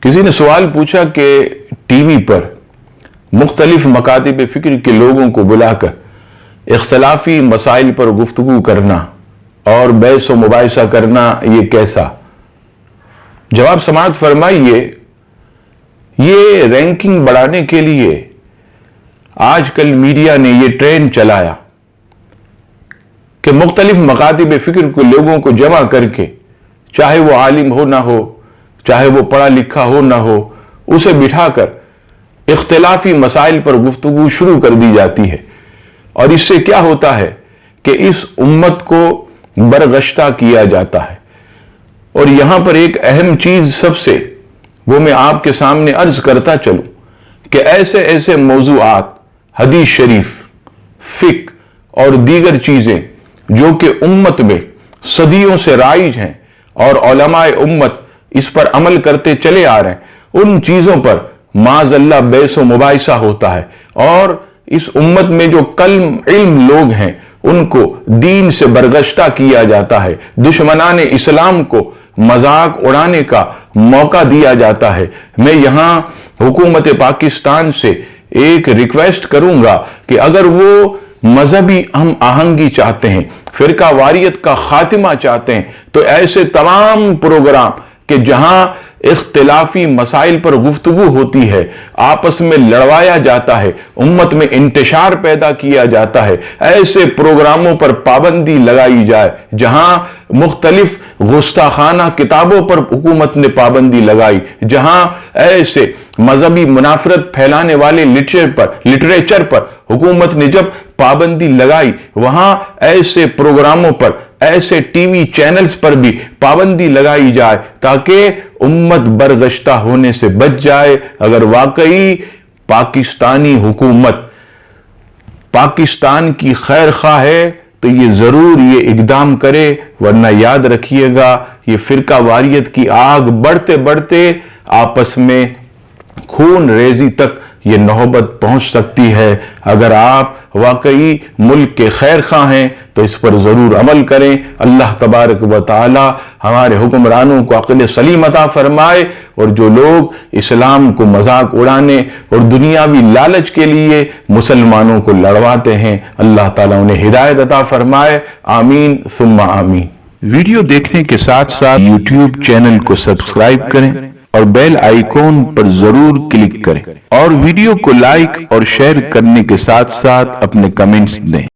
किसी ने सवाल पूछा कि टीवी पर मुख्तलिफ मकातिब फिक्र के लोगों को बुलाकर इख्तलाफी मसाइल पर गुफ्तगू करना और बहस व मुबाहिसा करना ये कैसा? जवाब समाअत फरमाइए, ये रैंकिंग बढ़ाने के लिए आजकल मीडिया ने ये ट्रेंड चलाया कि मुख्तलिफ मकातिब फिक्र के लोगों को जमा करके, चाहे वो आलिम हो ना हो, चाहे वो पढ़ा लिखा हो ना हो, उसे बिठाकर इख्तिलाफी मसाइल पर गुफ्तगू शुरू कर दी जाती है। और इससे क्या होता है कि इस उम्मत को बरगश्ता किया जाता है। और यहां पर एक अहम चीज सबसे वो मैं आपके सामने अर्ज करता चलूं कि ऐसे ऐसे मौज़ूआत, हदीस शरीफ, फिक और दीगर चीजें जो कि उम्मत में सदियों से राइज हैं और उलमाए उम्मत इस पर अमल करते चले आ रहे हैं, उन चीजों पर माज़अल्लाह बहस व मुबाहिसा होता है। और इस उम्मत में जो कल्म इल्म लोग हैं उनको दीन से बरगश्ता किया जाता है, दुश्मनाने इस्लाम को मजाक उड़ाने का मौका दिया जाता है। मैं यहां हुकूमत पाकिस्तान से एक रिक्वेस्ट करूंगा कि अगर वो मजहबी हम आहंगी चाहते हैं, फिरका वारियत का खातिमा चाहते हैं, तो ऐसे तमाम प्रोग्राम कि जहां इख्तिलाफी मसाइल पर गुफ्तगू होती है, आपस में लड़वाया जाता है, उम्मत में इंतशार पैदा किया जाता है, ऐसे प्रोग्रामों पर पाबंदी लगाई जाए। जहां मुख्तलिफ गुस्ताखाना किताबों पर हुकूमत ने पाबंदी लगाई, जहां ऐसे मजहबी मुनाफरत फैलाने वाले लिटरेचर पर हुकूमत ने जब पाबंदी लगाई, वहां ऐसे प्रोग्रामों पर, ऐसे टीवी चैनल्स पर भी पाबंदी लगाई जाए ताकि उम्मत बरगश्ता होने से बच जाए। अगर वाकई पाकिस्तानी हुकूमत पाकिस्तान की खैर खवाह है तो ये जरूर ये इकदाम करे, वरना याद रखिएगा ये फिरका वारियत की आग बढ़ते बढ़ते आपस में खून रेजी तक ये नौबत पहुंच सकती है। अगर आप वाकई मुल्क के खैर खां हैं तो इस पर जरूर अमल करें। अल्लाह तबारक व तआला हमारे हुक्मरानों को अक्ल सलीम अता फरमाए, और जो लोग इस्लाम को मजाक उड़ाने और दुनियावी लालच के लिए मुसलमानों को लड़वाते हैं, अल्लाह ताला उन्हें हिदायत अता फरमाए। आमीन सुम्मा आमीन। वीडियो देखने के साथ साथ यूट्यूब चैनल को सब्सक्राइब करें और बेल आइकॉन पर जरूर क्लिक करें, और वीडियो को लाइक और शेयर करने के साथ साथ अपने कमेंट्स दें।